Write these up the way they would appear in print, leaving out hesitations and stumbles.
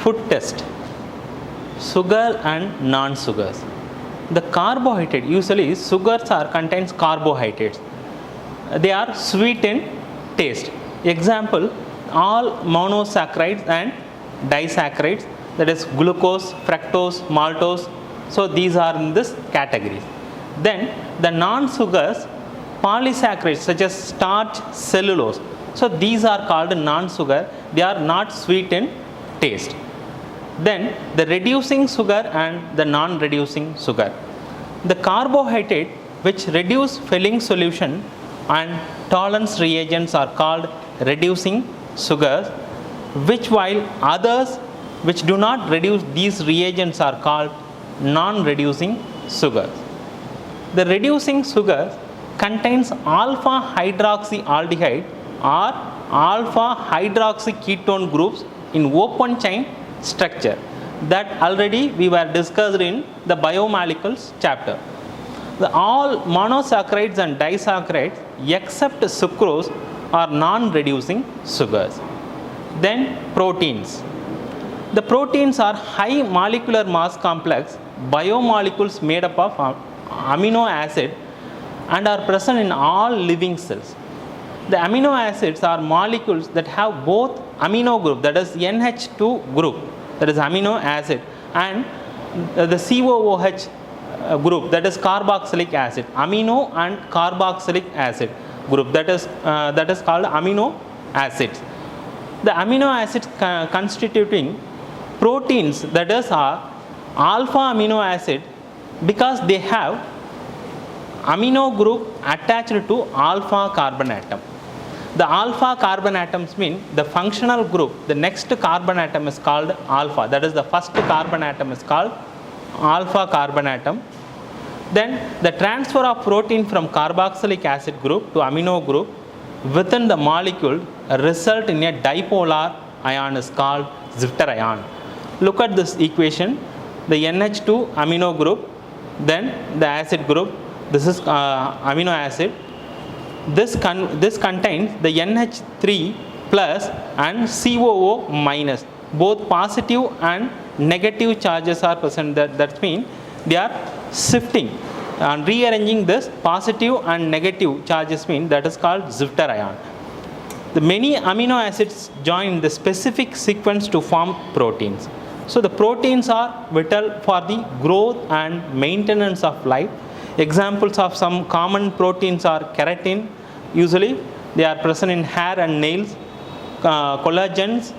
food test, sugar and non-sugars. The carbohydrate, usually sugars are contains carbohydrates. They are sweet in taste. Example, all monosaccharides and disaccharides, that is glucose, fructose, maltose. So these are in this category. Then the non-sugars, polysaccharides such as starch, cellulose. So these are called non-sugar. They are not sweet in taste. Then the reducing sugar and the non-reducing sugar. The carbohydrate which reduce filling solution and tolerance reagents are called reducing sugars, which while others which do not reduce these reagents are called non-reducing sugars. The reducing sugar contains alpha hydroxyaldehyde or alpha hydroxyketone groups in open chain structure that already we were discussed in the biomolecules chapter. All monosaccharides and disaccharides except sucrose are non-reducing sugars. Then proteins. The proteins are high molecular mass complex biomolecules made up of amino acid and are present in all living cells. The amino acids are molecules that have both amino group, that is NH2 group, that is amino acid, and the COOH group, that is carboxylic acid, amino and carboxylic acid group, that is called amino acids. The amino acids constituting proteins, that is alpha amino acid, because they have amino group attached to alpha carbon atom. The alpha carbon atoms mean the functional group, the next carbon atom is called alpha, that is the first carbon atom is called alpha carbon atom. Then the transfer of protein from carboxylic acid group to amino group within the molecule result in a dipolar ion is called Zwitter ion. Look at this equation, the NH2 amino group, then the acid group, this is amino acid. This contains the NH3 plus and COO minus. Both positive and negative charges are present. That means they are shifting and rearranging this positive and negative charges mean that is called Zwitter ion. The many amino acids join the specific sequence to form proteins. So the proteins are vital for the growth and maintenance of life. Examples of some common proteins are keratin, usually they are present in hair and nails, collagens,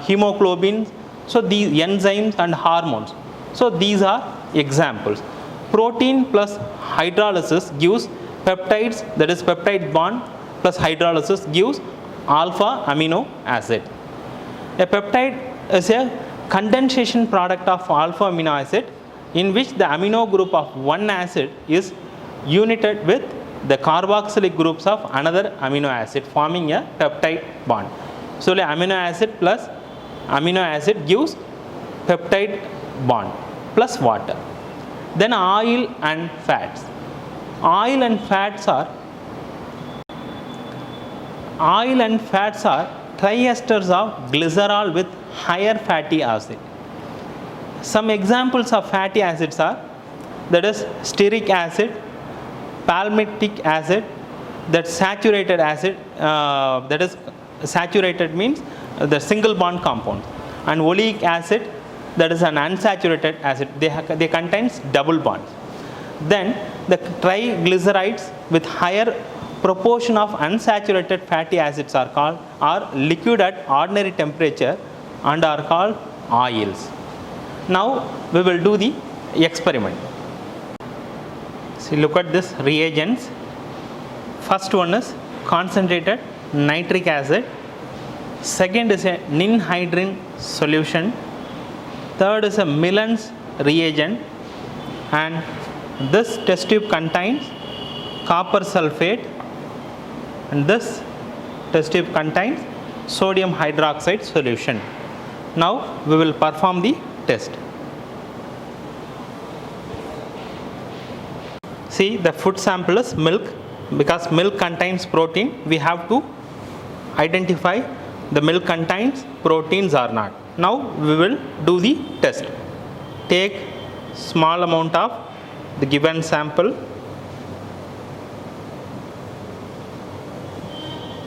hemoglobins, so these enzymes and hormones. So these are examples. Protein plus hydrolysis gives peptides, that is peptide bond plus hydrolysis gives alpha amino acid. A peptide is a condensation product of alpha amino acid in which the amino group of one acid is united with the carboxylic groups of another amino acid forming a peptide bond. So the amino acid plus amino acid gives peptide bond plus water. Then oil and fats. Oil and fats are triesters of glycerol with higher fatty acid. Some examples of fatty acids are, that is stearic acid, palmitic acid, that saturated acid, that is saturated means the single bond compound, and oleic acid, that is an unsaturated acid, they contains double bonds. Then the triglycerides with higher proportion of unsaturated fatty acids are liquid at ordinary temperature and are called oils. Now we will do the experiment. See, look at this reagents. First one is concentrated nitric acid. Second is a ninhydrin solution. Third is a Millen's reagent, and this test tube contains copper sulfate, and this test tube contains sodium hydroxide solution. Now we will perform the test. See, the food sample is milk. Because milk contains protein, we have to identify the milk contains proteins or not. Now we will do the test. Take small amount of the given sample,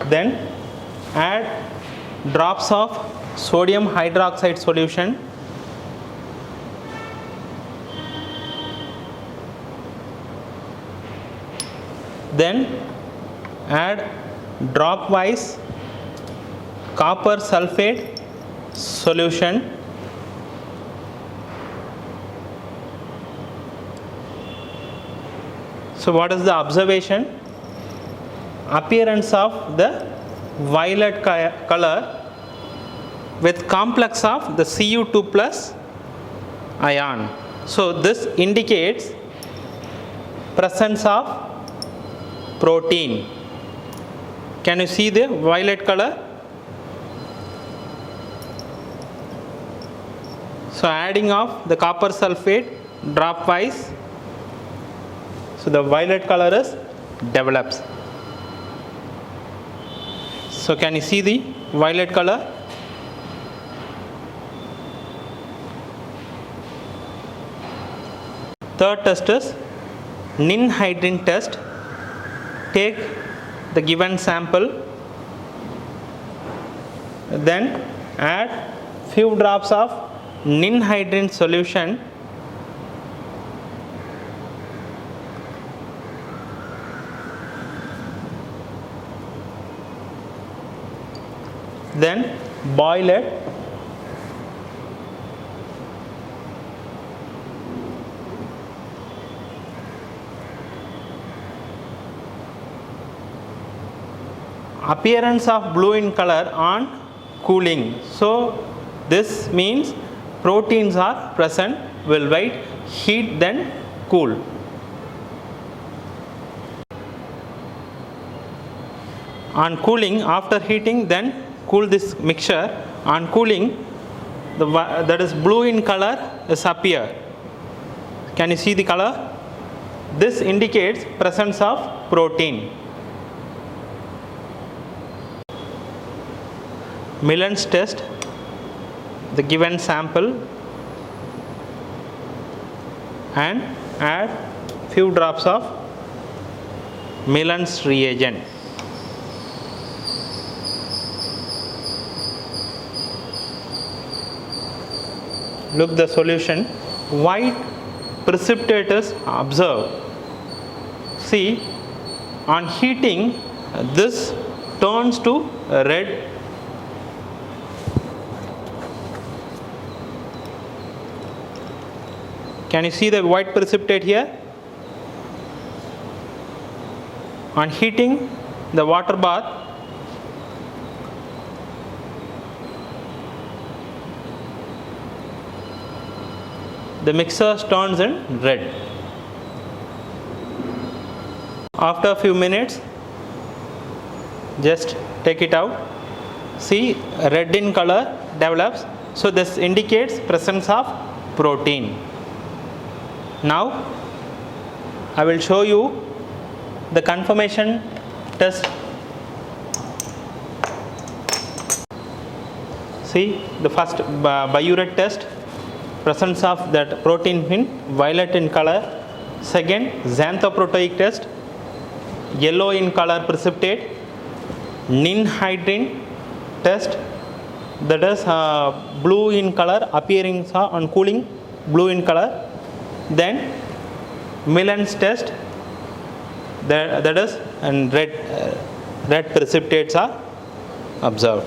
then add drops of sodium hydroxide solution, then add drop wise copper sulfate solution, so what is the observation? Appearance of the violet color with complex of the Cu2 plus ion. So this indicates presence of protein. Can you see the violet color? So adding of the copper sulfate drop wise, so the violet color is develops. So can you see the violet color? Third test is ninhydrin test. Take the given sample, then add few drops of ninhydrin solution, then boil it. Appearance of blue in color on cooling. So this means proteins are present. Will wait, heat, then cool. On cooling, after heating, then cool this mixture. On cooling, that is blue in color is appear. Can you see the color? This indicates presence of protein. Millen's test, the given sample and add few drops of Millen's reagent. Look the solution, white precipitate is observed. See, on heating this turns to red. Can you see the white precipitate here? On heating the water bath, the mixture turns in red. After a few minutes, just take it out. See, red in color develops. So this indicates presence of protein. Now I will show you the confirmation test. See the first biuret test, presence of that protein in violet in color. Second, xanthoproteoic test, yellow in color precipitate. Ninhydrin test, that is blue in color appearing on cooling, blue in color. Then Millen's test, that is and red precipitates are observed.